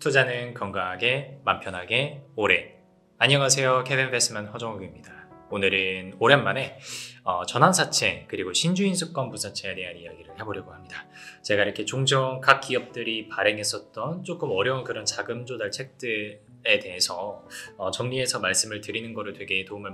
투자는 건강하게, 맘 편하게, 오래. 안녕하세요. 캐빈베스먼 허정욱입니다. 오늘은 오랜만에 전환사채 그리고 신주인수권 부사채에 대한 이야기를 해보려고 합니다. 제가 이렇게 종종 각 기업들이 발행했었던 조금 어려운 그런 자금 조달 책들에 대해서 정리해서 말씀을 드리는 거를 되게 도움을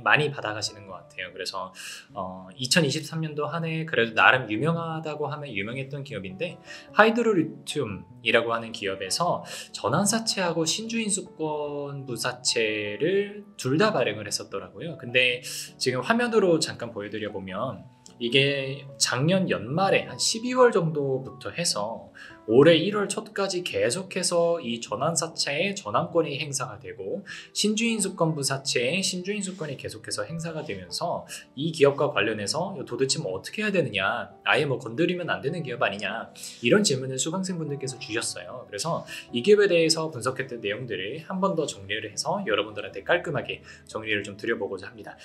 많이 받아가시는 것 같아요. 그래서 2023년도 한 해 그래도 나름 유명하다고 하면 유명했던 기업인데, 하이드로리튬이라고 하는 기업에서 전환사채하고 신주인수권 부사채를 둘 다 발행을 했었더라고요. 근데 지금 화면으로 잠깐 보여드려 보면 이게 작년 연말에 한 12월 정도부터 해서 올해 1월 초까지 계속해서 이 전환사채의 전환권이 행사가 되고, 신주인수권 부사채의 신주인수권이 계속해서 행사가 되면서 이 기업과 관련해서 도대체 뭐 어떻게 해야 되느냐, 아예 뭐 건드리면 안 되는 기업 아니냐, 이런 질문을 수강생분들께서 주셨어요. 그래서 이 기업에 대해서 분석했던 내용들을 한 번 더 정리를 해서 여러분들한테 깔끔하게 정리를 좀 드려보고자 합니다.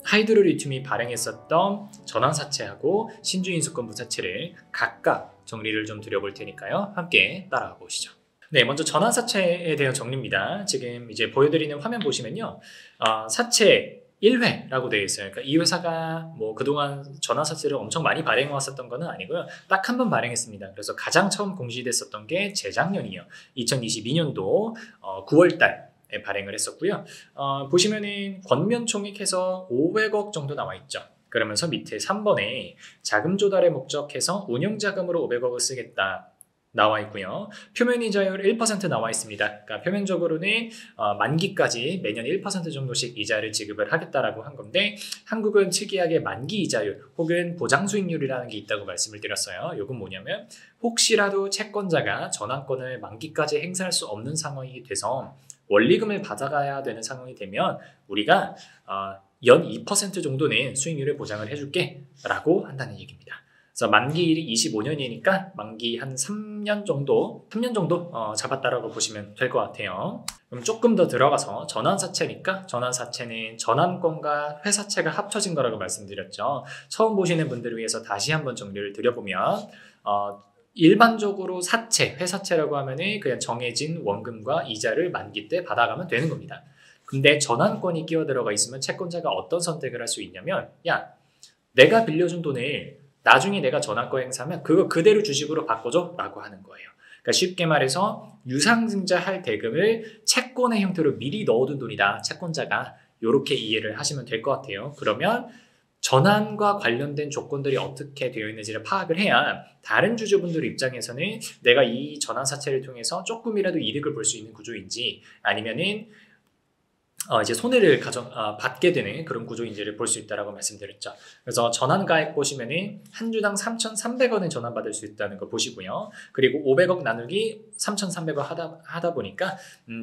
하이드로리튬이 발행했었던 전환사채하고 신주인수권 부사채를 각각 정리를 좀 드려볼 테니까요. 함께 따라가 보시죠. 네, 먼저 전환사채에 대한 정리입니다. 지금 이제 보여드리는 화면 보시면요, 사채 1회라고 되어 있어요. 그러니까 이 회사가 뭐 그동안 전환사채를 엄청 많이 발행해 왔었던 건 아니고요. 딱 한 번 발행했습니다. 그래서 가장 처음 공시됐었던 게 재작년이에요. 2022년도 9월달 발행을 했었고요. 보시면은 권면 총액해서 500억 정도 나와 있죠. 그러면서 밑에 3번에 자금 조달의 목적해서 운영자금으로 500억을 쓰겠다 나와 있고요. 표면 이자율 1% 나와 있습니다. 그러니까 표면적으로는 만기까지 매년 1% 정도씩 이자를 지급을 하겠다라고 한 건데, 한국은 특이하게 만기 이자율 혹은 보장 수익률이라는 게 있다고 말씀을 드렸어요. 이건 뭐냐면, 혹시라도 채권자가 전환권을 만기까지 행사할 수 없는 상황이 돼서 원리금을 받아가야 되는 상황이 되면 우리가 연 2% 정도는 수익률을 보장을 해줄게 라고 한다는 얘기입니다. 그래서 만기일이 25년이니까 만기 한 3년 정도 잡았다라고 보시면 될 것 같아요. 그럼 조금 더 들어가서 전환사채니까, 전환사채는 전환권과 회사채가 합쳐진 거라고 말씀드렸죠. 처음 보시는 분들을 위해서 다시 한번 정리를 드려보면, 일반적으로 사채, 회사채라고 하면은 그냥 정해진 원금과 이자를 만기 때 받아가면 되는 겁니다. 근데 전환권이 끼어 들어가 있으면 채권자가 어떤 선택을 할 수 있냐면, 야, 내가 빌려준 돈을 나중에 내가 전환권 행사하면 그거 그대로 주식으로 바꿔줘 라고 하는 거예요. 그러니까 쉽게 말해서 유상증자할 대금을 채권의 형태로 미리 넣어둔 돈이다, 채권자가. 이렇게 이해를 하시면 될 것 같아요. 그러면 전환과 관련된 조건들이 어떻게 되어 있는지를 파악을 해야 다른 주주분들 입장에서는 내가 이 전환사채를 통해서 조금이라도 이득을 볼 수 있는 구조인지, 아니면은 이제 손해를 받게 되는 그런 구조인지를 볼 수 있다라고 말씀드렸죠. 그래서 전환가액 보시면은 한 주당 3,300원을 전환받을 수 있다는 거 보시고요. 그리고 500억 나누기 3,300원 하다 보니까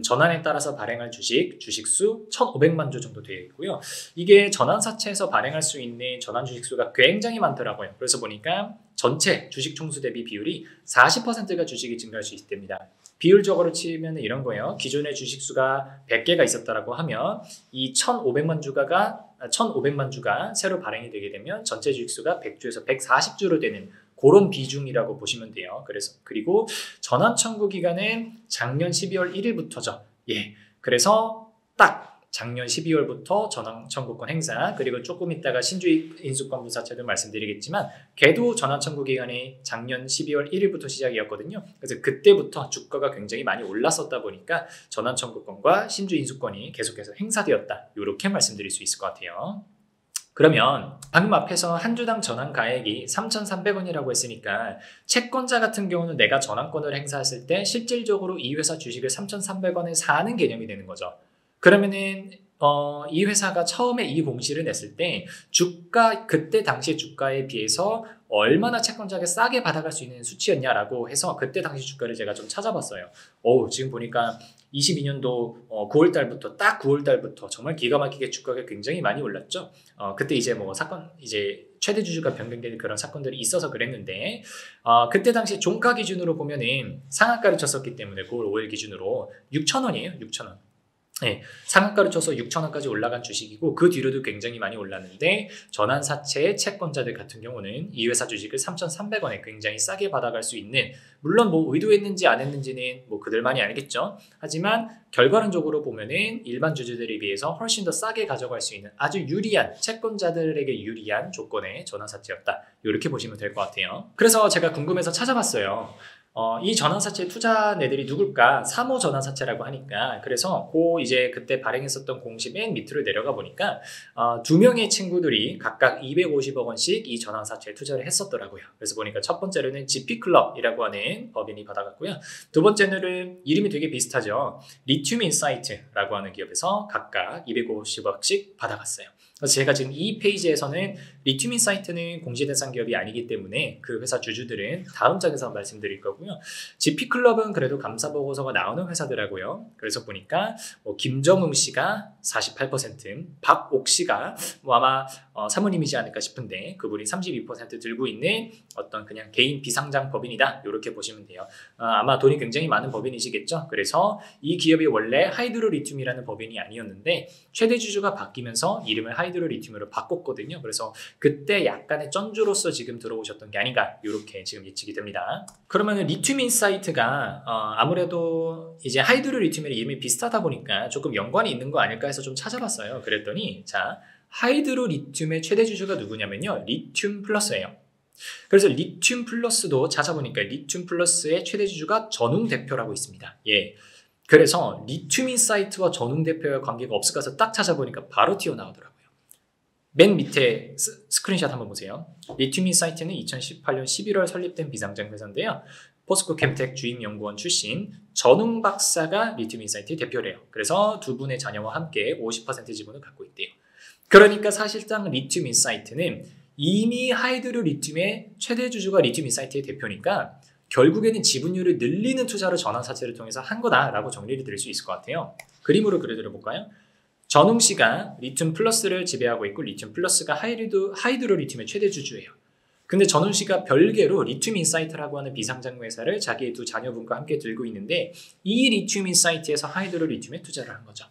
전환에 따라서 발행할 주식수 1,500만 주 정도 되어 있고요. 이게 전환사채에서 발행할 수 있는 전환 주식수가 굉장히 많더라고요. 그래서 보니까 전체 주식 총수 대비 비율이 40%가 주식이 증가할 수 있답니다. 비율적으로 치면 이런 거예요. 기존의 주식수가 100개가 있었다라고 하면 이 1,500만 주가 새로 발행이 되게 되면 전체 주식수가 100주에서 140주로 되는 그런 비중이라고 보시면 돼요. 그리고 전환 청구 기간은 작년 12월 1일부터죠. 예. 그래서 딱 작년 12월부터 전환 청구권 행사, 그리고 조금 있다가 신주인수권 부사채도 말씀드리겠지만, 걔도 전환 청구 기간이 작년 12월 1일부터 시작이었거든요. 그래서 그때부터 주가가 굉장히 많이 올랐었다 보니까 전환 청구권과 신주인수권이 계속해서 행사되었다, 이렇게 말씀드릴 수 있을 것 같아요. 그러면 방금 앞에서 한 주당 전환 가액이 3,300원이라고 했으니까, 채권자 같은 경우는 내가 전환권을 행사했을 때 실질적으로 이 회사 주식을 3,300원에 사는 개념이 되는 거죠. 그러면은 이 회사가 처음에 이 공시를 냈을 때 그때 당시 주가에 비해서 얼마나 채권자에게 싸게 받아갈 수 있는 수치였냐라고 해서 그때 당시 주가를 제가 좀 찾아봤어요. 지금 보니까 22년도 9월달부터 딱 9월달부터 정말 기가 막히게 주가가 굉장히 많이 올랐죠. 그때 이제 뭐 이제 최대 주주가 변경되는 그런 사건들이 있어서 그랬는데, 그때 당시 종가 기준으로 보면은 상한가를 쳤었기 때문에 9월 5일 기준으로 6,000원이에요. 6,000원. 네, 상한가를 쳐서 6,000원까지 올라간 주식이고 그 뒤로도 굉장히 많이 올랐는데 전환사채의 채권자들 같은 경우는 이 회사 주식을 3,300원에 굉장히 싸게 받아갈 수 있는, 물론 뭐 의도했는지 안 했는지는 뭐 그들만이 알겠죠. 하지만 결과론적으로 보면은 일반 주주들에 비해서 훨씬 더 싸게 가져갈 수 있는 아주 유리한, 채권자들에게 유리한 조건의 전환사채였다. 이렇게 보시면 될 것 같아요. 그래서 제가 궁금해서 찾아봤어요. 이 전환사채 투자네들이 누굴까? 3호 전환사채라고 하니까, 그래서 이제 그때 발행했었던 공시 맨 밑으로 내려가 보니까 2명의 친구들이 각각 250억 원씩 이 전환사채에 투자를 했었더라고요. 그래서 보니까 첫 번째로는 GP클럽이라고 하는 법인이 받아갔고요. 두 번째는 이름이 되게 비슷하죠. 리튬인사이트라고 하는 기업에서 각각 250억씩 받아갔어요. 그래서 제가 지금 이 페이지에서는 리튬인사이트는 공시대상 기업이 아니기 때문에 그 회사 주주들은 다음 장에서 말씀드릴 거고요. GP클럽은 그래도 감사보고서가 나오는 회사더라고요. 그래서 보니까 김정웅 씨가 48%, 박옥 씨가 아마 사모님이지 않을까 싶은데 그분이 32% 들고 있는 어떤 그냥 개인 비상장 법인이다. 이렇게 보시면 돼요. 아마 돈이 굉장히 많은 법인이시겠죠. 그래서 이 기업이 원래 하이드로리튬이라는 법인이 아니었는데 최대 주주가 바뀌면서 이름을 하이드로리튬으로 바꿨거든요. 그래서 그때 약간의 쩐주로서 지금 들어오셨던 게 아닌가, 이렇게 지금 예측이 됩니다. 그러면 리튬인사이트가 아무래도 이제 하이드로리튬의 이름이 비슷하다 보니까 조금 연관이 있는 거 아닐까 해서 좀 찾아봤어요. 그랬더니 자, 하이드로리튬의 최대 주주가 누구냐면요, 리튬플러스예요. 그래서 리튬플러스도 찾아보니까 리튬플러스의 최대 주주가 전웅 대표라고 있습니다. 예. 그래서 리튬인사이트와 전웅 대표의 관계가 없을까 해서 딱 찾아보니까 바로 튀어나오더라고요. 맨 밑에 스크린샷 한번 보세요. 리튬인사이트는 2018년 11월 설립된 비상장 회사인데요. 포스코 캠텍 주임연구원 출신 전웅 박사가 리튬인사이트의 대표래요. 그래서 두 분의 자녀와 함께 50% 지분을 갖고 있대요. 그러니까 사실상 리튬인사이트는 이미 하이드로리튬의 최대 주주가 리튬인사이트의 대표니까 결국에는 지분율을 늘리는 투자를 전환사채를 통해서 한 거다라고 정리를 드릴 수 있을 것 같아요. 그림으로 그려드려 볼까요? 전웅 씨가 리튬 플러스를 지배하고 있고 리튬 플러스가 하이드로리튬의 최대 주주예요. 근데 전웅 씨가 별개로 리튬인사이트라고 하는 비상장 회사를 자기의 두 자녀분과 함께 들고 있는데 이 리튬인사이트에서 하이드로리튬에 투자를 한 거죠.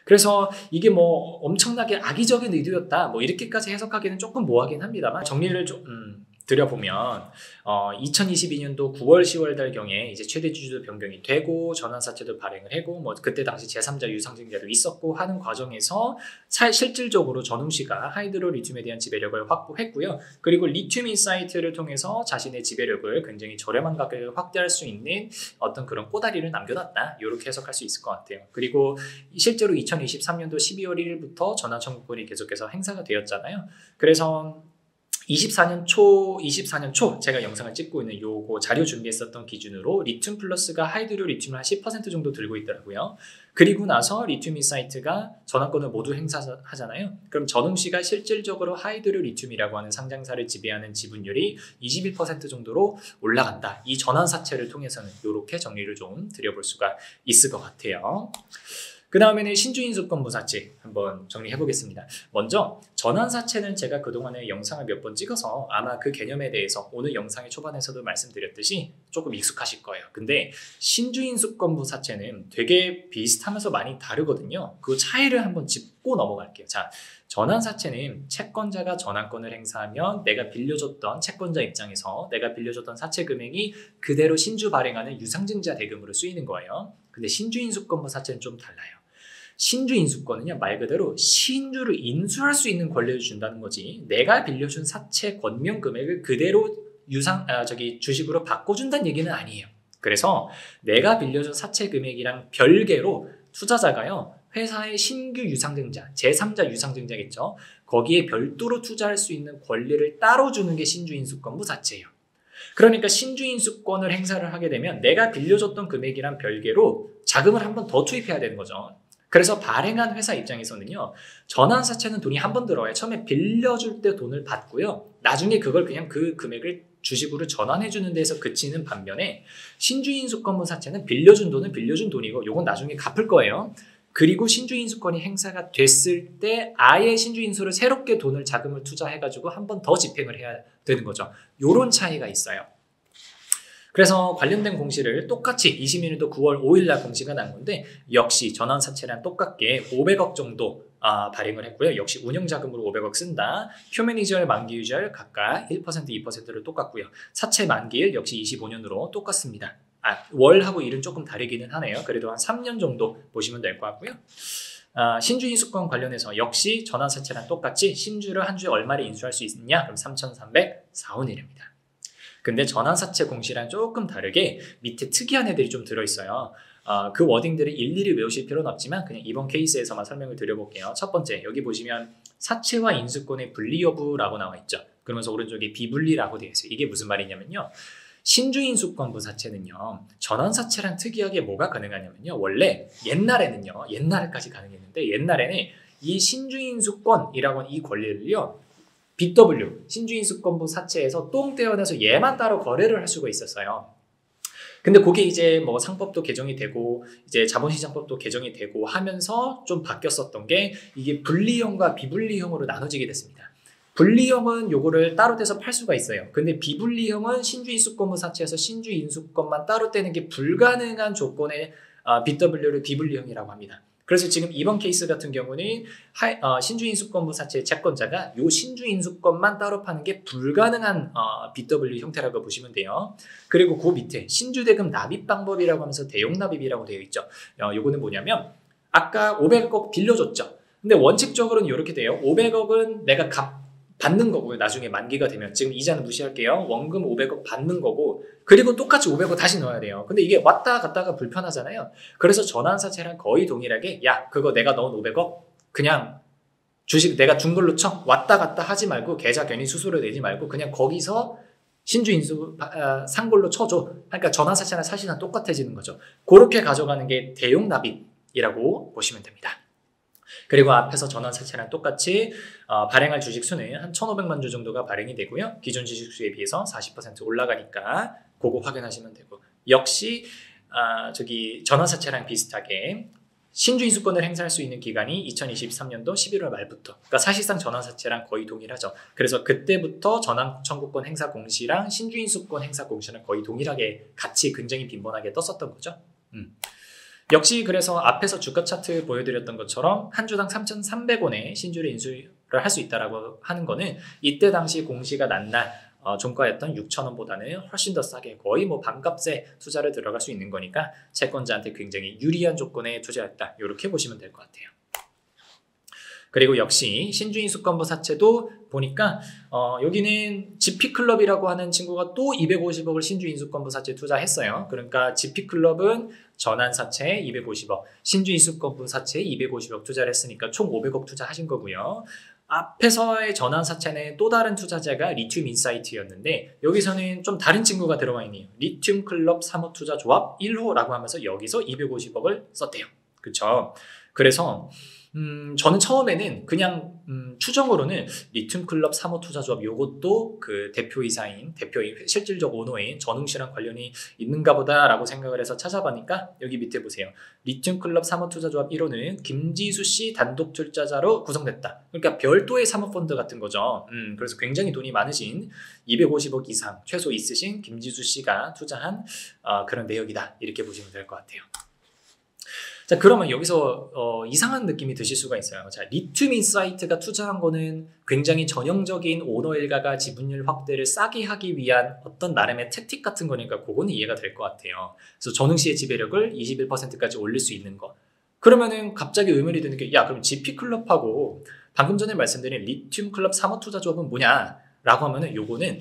그래서 이게 뭐 엄청나게 악의적인 의도였다, 뭐 이렇게까지 해석하기는 조금 모호하긴 합니다만 정리를 좀 드려보면 2022년도 9월 10월 달경에 이제 최대 주주도 변경이 되고 전환사채도 발행을 하고 뭐 그때 당시 제3자 유상증자도 있었고 하는 과정에서 실질적으로 전웅 씨가 하이드로리튬에 대한 지배력을 확보했고요. 그리고 리튬인사이트를 통해서 자신의 지배력을 굉장히 저렴한 가격에 확대할 수 있는 어떤 그런 꼬다리를 남겨놨다, 이렇게 해석할 수 있을 것 같아요. 그리고 실제로 2023년도 12월 1일부터 전환 청구권이 계속해서 행사가 되었잖아요. 그래서 24년 초 제가 영상을 찍고 있는 요거 자료 준비했었던 기준으로 리튬 플러스가 하이드로리튬을 한 10% 정도 들고 있더라고요. 그리고 나서 리튬인사이트가 전환권을 모두 행사하잖아요. 그럼 전웅 씨가 실질적으로 하이드로리튬이라고 하는 상장사를 지배하는 지분율이 21% 정도로 올라간다. 이 전환사채를 통해서는 이렇게 정리를 좀 드려볼 수가 있을 것 같아요. 그 다음에는 신주인수권부사채 한번 정리해 보겠습니다. 먼저 전환사채는 제가 그동안에 영상을 몇 번 찍어서 아마 그 개념에 대해서 오늘 영상의 초반에서도 말씀드렸듯이 조금 익숙하실 거예요. 근데 신주인수권부사채는 되게 비슷하면서 많이 다르거든요. 그 차이를 한번 짚고 넘어갈게요. 자, 전환사채는 채권자가 전환권을 행사하면 내가 빌려줬던, 채권자 입장에서 내가 빌려줬던 사채 금액이 그대로 신주 발행하는 유상증자 대금으로 쓰이는 거예요. 근데 신주인수권부사채는 좀 달라요. 신주인수권은요, 말 그대로 신주를 인수할 수 있는 권리를 준다는 거지, 내가 빌려준 사채 권명 금액을 그대로 주식으로 바꿔준다는 얘기는 아니에요. 그래서 내가 빌려준 사채 금액이랑 별개로 투자자가요, 회사의 신규 유상증자, 제3자 유상증자겠죠. 거기에 별도로 투자할 수 있는 권리를 따로 주는 게 신주인수권부 사채예요. 그러니까 신주인수권을 행사를 하게 되면 내가 빌려줬던 금액이랑 별개로 자금을 한 번 더 투입해야 되는 거죠. 그래서 발행한 회사 입장에서는요, 전환사채는 돈이 한 번 들어와요. 처음에 빌려줄 때 돈을 받고요, 나중에 그걸 그냥 그 금액을 주식으로 전환해주는 데서 그치는 반면에 신주인수권부 사채는 빌려준 돈은 빌려준 돈이고 요건 나중에 갚을 거예요. 그리고 신주인수권이 행사가 됐을 때 아예 신주인수를 새롭게 돈을, 자금을 투자해가지고 한 번 더 집행을 해야 되는 거죠. 요런 차이가 있어요. 그래서 관련된 공시를 똑같이 20년도 9월 5일 날 공시가 난 건데 역시 전환사채랑 똑같게 500억 정도 발행을 했고요. 역시 운영자금으로 500억 쓴다. 표면이절, 만기이절 각각 1%, 2%로 똑같고요. 사채 만기일 역시 25년으로 똑같습니다. 월하고 일은 조금 다르기는 하네요. 그래도 한 3년 정도 보시면 될 것 같고요. 신주인수권 관련해서 역시 전환사채랑 똑같이 신주를 한 주에 얼마를 인수할 수 있느냐? 그럼 3,304원이랍니다. 근데 전환사채 공시랑 조금 다르게 밑에 특이한 애들이 좀 들어있어요. 그 워딩들을 일일이 외우실 필요는 없지만 그냥 이번 케이스에서만 설명을 드려볼게요. 첫 번째, 여기 보시면 사채와 인수권의 분리 여부라고 나와 있죠. 그러면서 오른쪽에 비분리라고 되어 있어요. 이게 무슨 말이냐면요. 신주인수권부 사채는요. 전환사채랑 특이하게 뭐가 가능하냐면요. 원래 옛날에까지 가능했는데 옛날에는 이 신주인수권이라고 하는 이 권리를요. BW, 신주인수권부 사채에서 똥 떼어내서 얘만 따로 거래를 할 수가 있었어요. 근데 그게 이제 뭐 상법도 개정이 되고 이제 자본시장법도 개정이 되고 하면서 좀 바뀌었었던 게 이게 분리형과 비분리형으로 나눠지게 됐습니다. 분리형은 요거를 따로 떼서 팔 수가 있어요. 근데 비분리형은 신주인수권부 사채에서 신주인수권만 따로 떼는 게 불가능한 조건의 BW를 비분리형이라고 합니다. 그래서 지금 이번 케이스 같은 경우는 신주인수권부 사채의 채권자가 요 신주인수권만 따로 파는 게 불가능한 BW 형태라고 보시면 돼요. 그리고 그 밑에 신주대금 납입 방법이라고 하면서 대용납입이라고 되어 있죠. 요거는 뭐냐면 아까 500억 빌려줬죠. 근데 원칙적으로는 이렇게 돼요. 500억은 내가 받는 거고요. 나중에 만기가 되면 지금 이자는 무시할게요. 원금 500억 받는 거고 그리고 똑같이 500억 다시 넣어야 돼요. 근데 이게 왔다 갔다가 불편하잖아요. 그래서 전환사채랑 거의 동일하게 야 그거 내가 넣은 500억 그냥 주식 내가 준 걸로 쳐 왔다 갔다 하지 말고 계좌 괜히 수수료 내지 말고 그냥 거기서 신주인수 산 걸로 쳐줘. 그러니까 전환사채랑 사실상 똑같아지는 거죠. 그렇게 가져가는 게 대용납입이라고 보시면 됩니다. 그리고 앞에서 전환사채랑 똑같이 발행할 주식수는 한 1,500만 주 정도가 발행이 되고요. 기존 주식수에 비해서 40% 올라가니까 그거 확인하시면 되고 역시 전환사채랑 비슷하게 신주인수권을 행사할 수 있는 기간이 2023년도 11월 말부터 그러니까 사실상 전환사채랑 거의 동일하죠. 그래서 그때부터 전환청구권 행사 공시랑 신주인수권 행사 공시는 거의 동일하게 같이 굉장히 빈번하게 떴었던 거죠. 역시 그래서 앞에서 주가 차트 보여드렸던 것처럼 한 주당 3,300원에 신주를 인수를 할 수 있다라고 하는 거는 이때 당시 공시가 난 날 종가였던 6,000원보다는 훨씬 더 싸게 거의 뭐 반값에 투자를 들어갈 수 있는 거니까 채권자한테 굉장히 유리한 조건에 투자했다. 이렇게 보시면 될 것 같아요. 그리고 역시 신주인수권부 사채도 보니까 여기는 GP클럽이라고 하는 친구가 또 250억을 신주인수권부 사채에 투자했어요. 그러니까 GP클럽은 전환사채에 250억, 신주인수권부 사채에 250억 투자를 했으니까 총 500억 투자하신 거고요. 앞에서의 전환사채는 또 다른 투자자가 리튬인사이트였는데 여기서는 좀 다른 친구가 들어와 있네요. 리튬클럽 사모투자조합 1호라고 하면서 여기서 250억을 썼대요. 그쵸? 그래서 저는 처음에는 그냥 추정으로는 리튬클럽 사모투자조합 요것도 그 대표이사인 실질적 오너인 전웅씨랑 관련이 있는가 보다라고 생각을 해서 찾아보니까 여기 밑에 보세요. 리튬클럽 사모투자조합 1호는 김지수씨 단독 출자자로 구성됐다. 그러니까 별도의 사모펀드 같은 거죠. 그래서 굉장히 돈이 많으신 250억 이상 최소 있으신 김지수씨가 투자한 그런 내역이다. 이렇게 보시면 될 것 같아요. 자, 그러면 여기서 이상한 느낌이 드실 수가 있어요. 자, 리튬인사이트가 투자한 거는 굉장히 전형적인 오너 일가가 지분율 확대를 싸게 하기 위한 어떤 나름의 택틱 같은 거니까 그거는 이해가 될 것 같아요. 그래서 전웅시의 지배력을 21%까지 올릴 수 있는 거. 그러면은 갑자기 의문이 드는 게 그럼 GP클럽하고 방금 전에 말씀드린 리튬클럽 사모투자조합은 뭐냐? 라고 하면은 요거는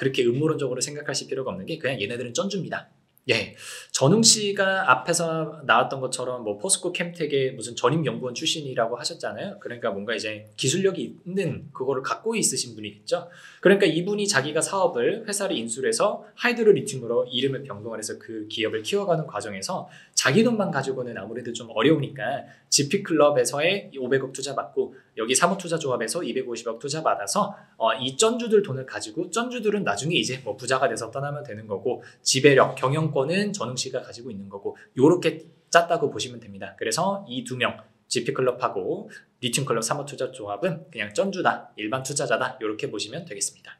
그렇게 음모론적으로 생각하실 필요가 없는 게 그냥 얘네들은 쩐주입니다. 예, 전웅 씨가 앞에서 나왔던 것처럼 뭐 포스코 캠텍의 무슨 전임 연구원 출신이라고 하셨잖아요. 그러니까 뭔가 이제 기술력이 있는 그거를 갖고 있으신 분이겠죠. 그러니까 이분이 자기가 사업을 회사를 인수를 해서 하이드로 리튬으로 이름을 변경을 해서 그 기업을 키워가는 과정에서 자기 돈만 가지고는 아무래도 좀 어려우니까 GP클럽에서의 500억 투자 받고 여기 사모투자조합에서 250억 투자 받아서 이 쩐주들 돈을 가지고 쩐주들은 나중에 이제 뭐 부자가 돼서 떠나면 되는 거고 지배력, 경영권은 전웅 씨가 가지고 있는 거고 요렇게 짰다고 보시면 됩니다. 그래서 이 두 명 GP클럽하고 리튬클럽 사모투자조합은 그냥 쩐주다, 일반 투자자다 이렇게 보시면 되겠습니다.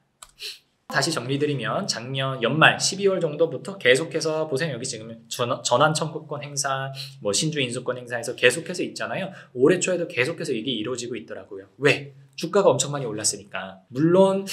다시 정리드리면 작년 연말 12월 정도부터 계속해서 보세요. 여기 지금 전환 청구권 행사, 뭐 신주 인수권 행사에서 계속해서 있잖아요. 올해 초에도 계속해서 이게 이루어지고 있더라고요. 왜? 주가가 엄청 많이 올랐으니까. 물론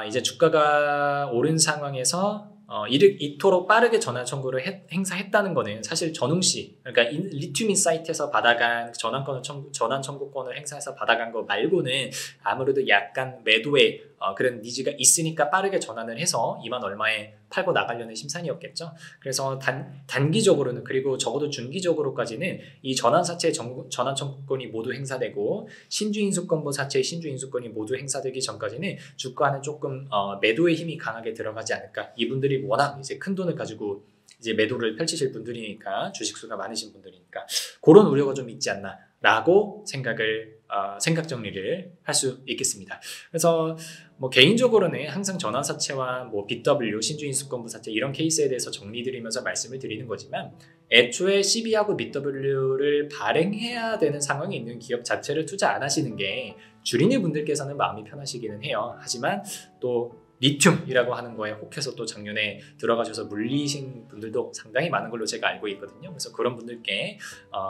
이제 주가가 오른 상황에서 이토록 빠르게 전환 청구를 행사했다는 거는 사실 전웅시, 그러니까 리튬 인사이트에서 받아간 전환 청구권을 행사해서 받아간 거 말고는 아무래도 약간 매도에 그런 니즈가 있으니까 빠르게 전환을 해서 2만 얼마에 팔고 나가려는 심산이었겠죠. 그래서 단기적으로는, 그리고 적어도 중기적으로까지는 이 전환사채 전환 청구권이 모두 행사되고 신주인수권부 사채의 신주인수권이 모두 행사되기 전까지는 주가는 조금 매도의 힘이 강하게 들어가지 않을까. 이분들이 워낙 이제 큰 돈을 가지고 이제 매도를 펼치실 분들이니까, 주식수가 많으신 분들이니까 그런 우려가 좀 있지 않나라고 생각 정리를 할 수 있겠습니다. 그래서 뭐 개인적으로는 항상 전환사채와 뭐 BW, 신주인수권부 사채 이런 케이스에 대해서 정리드리면서 말씀을 드리는 거지만, 애초에 CB하고 BW를 발행해야 되는 상황이 있는 기업 자체를 투자 안 하시는 게 주린이 분들께서는 마음이 편하시기는 해요. 하지만 또 리튬이라고 하는 거에 혹해서 또 작년에 들어가셔서 물리신 분들도 상당히 많은 걸로 제가 알고 있거든요. 그래서 그런 분들께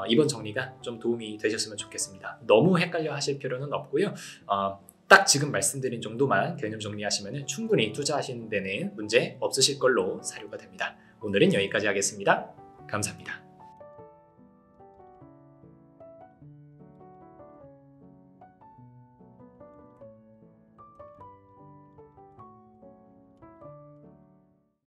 이번 정리가 좀 도움이 되셨으면 좋겠습니다. 너무 헷갈려 하실 필요는 없고요. 딱 지금 말씀드린 정도만 개념 정리하시면 충분히 투자하시는 데는 문제 없으실 걸로 사료가 됩니다. 오늘은 여기까지 하겠습니다. 감사합니다.